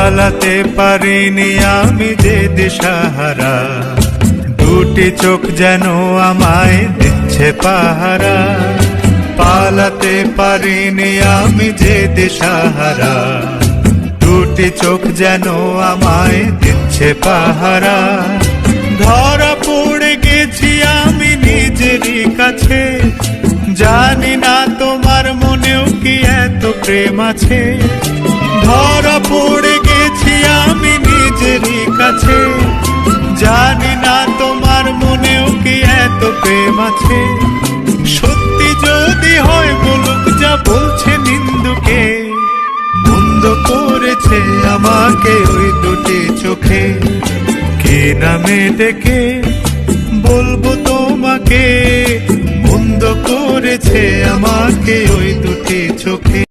পালাতে পারিনি আমি যে দিশাহারা, দুটি চোখ যেন আমায় দিচ্ছে পাহারা। পালাতে পারিনি আমি যে দিশাহারা, দুটি চোখ যেন আমায় দিচ্ছে পাহারা। ধরা পড়ে গেছি আমি নিজেরই কাছে, জানি না তোমার মনেও কি এত প্রেম আছে। ধরা পড়ে গেছি আমি নিজেরই কাছে, জানি না তোমার মনেও কি এত প্রেম আছে। সত্যি যদি হয় বলুক যা বলছে নিন্দুকে, মন্দ করেছে আমাকে ওই দুটি চোখে। কি নামে ডেকে বলবো তোমাকে, মন্দ করেছে আমাকে ওই দুটি চোখে।